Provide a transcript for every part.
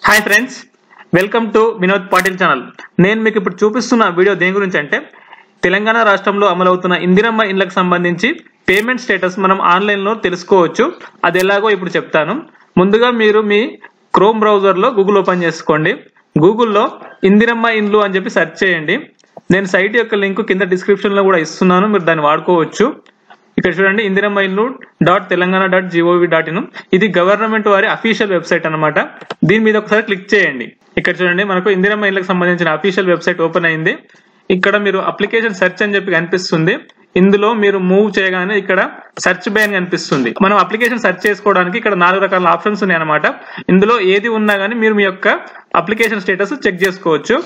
Hi friends, welcome to Vinod Patil channel. నేను మీకు ఇప్పుడు చూపిస్తున్న వీడియో దేని గురించి అంటే తెలంగాణ రాష్ట్రంలో అమలవుతున్న ఇందిరమ్మ ఇండ్లకు సంబంధించి పేమెంట్ స్టేటస్ మనం ఆన్లైన్లో తెలుసుకోవచ్చు. అది ఎలాగో ఇప్పుడు చెప్తాను. ముందుగా మీరు మీ క్రోమ్ బ్రౌజర్లో గూగుల్ ఓపెన్ చేసుకోండి. గూగుల్లో ఇందిరమ్మ ఇండ్లు అని చెప్పి సెర్చ్ చేయండి. నేను సైట్ యొక్క లింక్ కింద డిస్క్రిప్షన్లో కూడా ఇస్తున్నాను, మీరు దాన్ని వాడుకోవచ్చు. ఇక్కడ చూడండి, ఇందిరమ్మ ఇండ్లు .telangaana.gov.in. ఇది గవర్నమెంట్ వారి అఫీషియల్ వెబ్సైట్ అన్నమాట. దీని మీద ఒకసారి క్లిక్ చేయండి. ఇక్కడ చూడండి, మనకు ఇందిరమ్మ ఇండ్లకు సంబంధించిన అఫీషియల్ వెబ్సైట్ ఓపెన్ అయింది. ఇక్కడ మీరు అప్లికేషన్ సెర్చ్ అని చెప్పి కనిపిస్తుంది. ఇందులో మీరు మూవ్ చేయగానే ఇక్కడ సెర్చ్ బై అని కనిపిస్తుంది. మనం అప్లికేషన్ సెర్చ్ చేసుకోవడానికి ఇక్కడ 4 రకాల ఆప్షన్స్ ఉన్నాయి అన్నమాట. ఇందులో ఏది ఉన్నా కానీ మీరు మీ యొక్క అప్లికేషన్ స్టేటస్ చెక్ చేసుకోవచ్చు.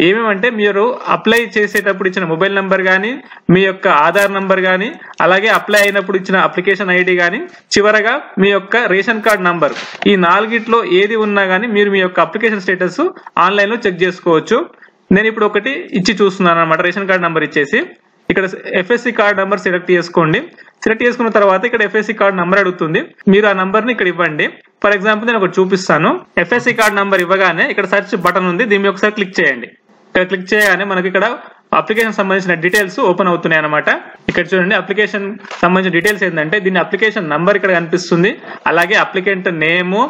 ఏమేమంటే మీరు అప్లై చేసేటప్పుడు ఇచ్చిన మొబైల్ నంబర్ కానీ, మీ యొక్క ఆధార్ నంబర్ కానీ, అలాగే అప్లై అయినప్పుడు ఇచ్చిన అప్లికేషన్ ఐడి కానీ, చివరగా మీ యొక్క రేషన్ కార్డ్ నంబర్, ఈ 4గిట్లో ఏది ఉన్నా కానీ మీరు మీ యొక్క అప్లికేషన్ స్టేటస్ ఆన్లైన్లో చెక్ చేసుకోవచ్చు. నేను ఇప్పుడు ఒకటి ఇచ్చి చూస్తున్నాను అనమాట. రేషన్ కార్డ్ నంబర్ ఇచ్చేసి ఇక్కడ ఎఫ్ఎస్సి కార్డ్ నంబర్ సెలెక్ట్ చేసుకోండి. సెలెక్ట్ చేసుకున్న తర్వాత ఇక్కడ ఎఫ్ఎస్సి కార్డ్ నంబర్ అడుగుతుంది. మీరు ఆ నంబర్ ని ఇక్కడ ఇవ్వండి. ఫర్ ఎగ్జాంపుల్ నేను ఒకటి చూపిస్తాను. ఎఫ్ఎస్సి కార్డ్ నంబర్ ఇవ్వగానే ఇక్కడ సెర్చ్ బటన్ ఉంది, దీని మీద ఒకసారి క్లిక్ చేయండి. ఇక్కడ క్లిక్ చేయగానే మనకి ఇక్కడ అప్లికేషన్ సంబంధించిన డీటెయిల్స్ ఓపెన్ అవుతున్నాయి అనమాట. ఇక్కడ చూడండి, అప్లికేషన్ సంబంధించిన డీటెయిల్స్ ఏంటంటే దీని అప్లికేషన్ నంబర్ ఇక్కడ కనిపిస్తుంది. అలాగే అప్లికెంట్ నేము,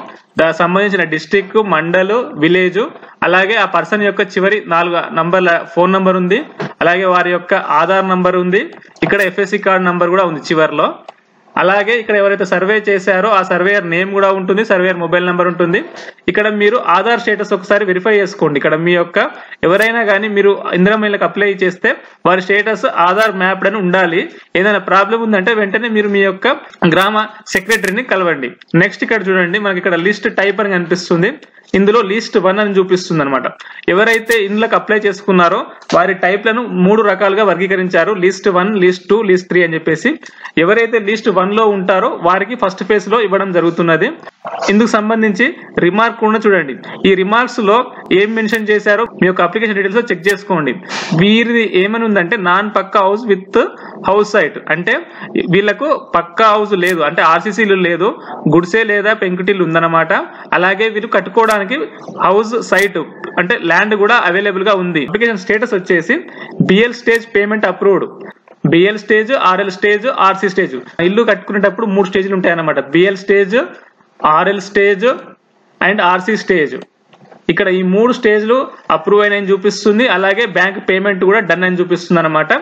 దానికి సంబంధించిన డిస్ట్రిక్ట్, మండల్, విలేజ్, అలాగే ఆ పర్సన్ యొక్క చివరి 4 నంబర్ల ఫోన్ నంబర్ ఉంది. అలాగే వారి యొక్క ఆధార్ నంబర్ ఉంది. ఇక్కడ ఎఫ్ఎస్సి కార్డ్ నంబర్ కూడా ఉంది చివరిలో. అలాగే ఇక్కడ ఎవరైతే సర్వే చేశారో ఆ సర్వేయర్ నేమ్ కూడా ఉంటుంది, సర్వేయర్ మొబైల్ నెంబర్ ఉంటుంది. ఇక్కడ మీరు ఆధార్ స్టేటస్ ఒకసారి వెరిఫై చేసుకోండి. ఇక్కడ మీ యొక్క ఎవరైనా కానీ మీరు ఇందిరమ్మ ఇళ్ళకి అప్లై చేస్తే వారి స్టేటస్ ఆధార్ మ్యాప్డ్ అని ఉండాలి. ఏదైనా ప్రాబ్లం ఉందంటే వెంటనే మీరు మీ యొక్క గ్రామ సెక్రటరీని కలవండి. నెక్స్ట్ ఇక్కడ చూడండి, మనకి ఇక్కడ లిస్ట్ టైప్ అని కనిపిస్తుంది. ఇందులో లిస్ట్ 1 అని చూపిస్తుంది అనమాట. ఎవరైతే ఇండ్లకు అప్లై చేసుకున్నారో వారి టైప్లను 3 రకాలుగా వర్గీకరించారు. లిస్ట్ 1, లిస్ట్ 2, లిస్ట్ 3 అని చెప్పేసి. ఎవరైతే లిస్ట్ 1 లో ఉంటారో వారికి ఫస్ట్ ఫేజ్ లో ఇవ్వడం జరుగుతున్నది. ఇందుకు సంబంధించి రిమార్క్ కూడా చూడండి. ఈ రిమార్క్స్ లో ఏం మెన్షన్ చేశారో మీ యొక్క అప్లికేషన్ డీటెయిల్స్ లో చెక్ చేసుకోండి. వీరిది ఏమని ఉందంటే non pucca house with house site, అంటే వీళ్ళకు పక్కా హౌస్ లేదు, అంటే ఆర్సీసీలు లేదు, గుడిసే లేదా పెంకుటిల్లు ఉందన్నమాట. అలాగే వీళ్ళు కట్టుకోవడానికి హౌస్ సైట్ అంటే ల్యాండ్ కూడా అవైలబుల్ గా ఉంది. అప్లికేషన్ స్టేటస్ వచ్చేసి BL stage payment approved. BL stage, RL stage, RC stage. ఇల్లు కట్టుకునేటప్పుడు 3 స్టేజ్లు ఉంటాయి అన్నమాట. BL stage, RL stage and RC stage. ఇక్కడ ఈ 3 స్టేజ్లు అప్రూవ్ అయిన చూపిస్తుంది. అలాగే బ్యాంక్ పేమెంట్ కూడా డన్ అని చూపిస్తుంది అనమాట.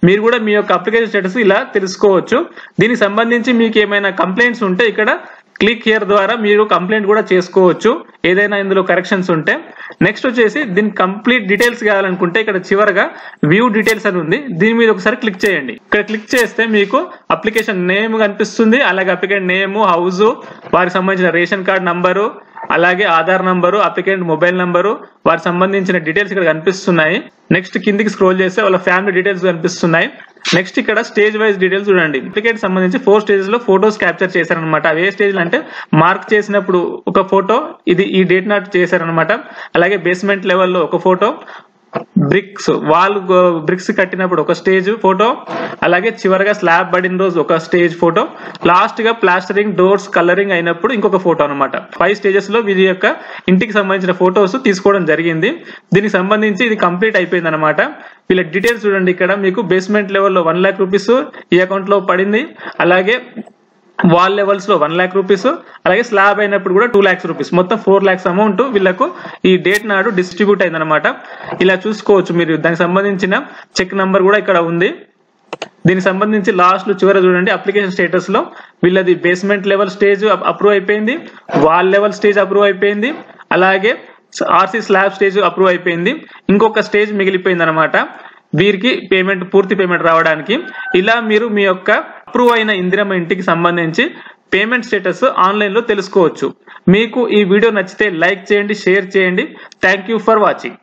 మీరు కూడా మీ యొక్క అప్లికేషన్ స్టేటస్ ఇలా తెలుసుకోవచ్చు. దీనికి సంబంధించి మీకు ఏమైనా కంప్లైంట్స్ ఉంటే ఇక్కడ క్లిక్ హియర్ ద్వారా మీరు కంప్లైంట్ కూడా చేసుకోవచ్చు, ఏదైనా ఇందులో కరెక్షన్స్ ఉంటే. నెక్స్ట్ వచ్చేసి దీని కంప్లీట్ డీటెయిల్స్ కావాలనుకుంటే ఇక్కడ చివరగా వ్యూ డీటెయిల్స్ అని ఉంది, దీని మీద ఒకసారి క్లిక్ చేయండి. ఇక్కడ క్లిక్ చేస్తే మీకు అప్లికేషన్ నేమ్ కనిపిస్తుంది. అలాగే అప్లికెంట్ నేము, హౌస్, వారికి సంబంధించిన రేషన్ కార్డ్ నంబరు, అలాగే Aadhaar number, applicant mobile number, వారికి సంబంధించిన డీటెయిల్స్ ఇక్కడ కనిపిస్తున్నాయి. నెక్స్ట్ కిందికి స్క్రోల్ చేస్తే వాళ్ళ ఫ్యామిలీ డీటెయిల్స్ కనిపిస్తున్నాయి. నెక్స్ట్ ఇక్కడ స్టేజ్ వైజ్ డీటెయిల్స్ చూడండి. అప్లికెంట్ సంబంధించి 4 స్టేజెస్ లో ఫోటోస్ క్యాప్చర్ చేశారనమాట. అవి ఏ స్టేజ్ అంటే మార్క్ చేసినప్పుడు ఒక ఫోటో, ఇది ఈ డేట్ నాట్ చేశారనమాట. అలాగే బేస్మెంట్ లెవెల్లో ఒక ఫోటో, బ్రిక్స్ వాల్ బ్రిక్స్ కట్టినప్పుడు ఒక స్టేజ్ ఫోటో, అలాగే చివరగా స్లాబ్ పడిన రోజు ఒక స్టేజ్ ఫోటో, లాస్ట్ గా ప్లాస్టరింగ్, డోర్స్ కలరింగ్ అయినప్పుడు ఇంకొక ఫోటో అనమాట. 5 స్టేజెస్ లో వీరి యొక్క ఇంటికి సంబంధించిన ఫోటోస్ తీసుకోవడం జరిగింది. దీనికి సంబంధించి ఇది కంప్లీట్ అయిపోయింది అనమాట. వీళ్ళ డీటెయిల్స్ చూడండి. ఇక్కడ మీకు బేస్మెంట్ లెవెల్లో 1 lakh రూపీస్ ఈ అకౌంట్ లో పడింది. అలాగే వాల్ లెవెల్స్ లో 1 lakh రూపీస్, అలాగే స్లాబ్ అయినప్పుడు కూడా 2 lakhs రూపీస్, మొత్తం 4 lakhs అమౌంట్ వీళ్ళకు ఈ డేట్ నాడు డిస్ట్రిబ్యూట్ అయింది అనమాట. ఇలా చూసుకోవచ్చు మీరు. దానికి సంబంధించిన చెక్ నంబర్ కూడా ఇక్కడ ఉంది. దీనికి సంబంధించి లాస్ట్ లో చివర చూడండి, అప్లికేషన్ స్టేటస్ లో వీళ్ళది బేస్మెంట్ లెవెల్ స్టేజ్ అప్రూవ్ అయిపోయింది, వాల్ లెవెల్ స్టేజ్ అప్రూవ్ అయిపోయింది, అలాగే ఆర్సీ స్లాబ్ స్టేజ్ అప్రూవ్ అయిపోయింది, ఇంకొక స్టేజ్ మిగిలిపోయింది అనమాట వీరికి పేమెంట్, పూర్తి పేమెంట్ రావడానికి. ఇలా మీరు మీ యొక్క అప్రూవ్ అయిన ఇందిరమ్మ ఇంటికి సంబంధించి పేమెంట్ స్టేటస్ ఆన్లైన్ లో తెలుసుకోవచ్చు. మీకు ఈ వీడియో నచ్చితే లైక్ చేయండి, షేర్ చేయండి. Thank you for watching.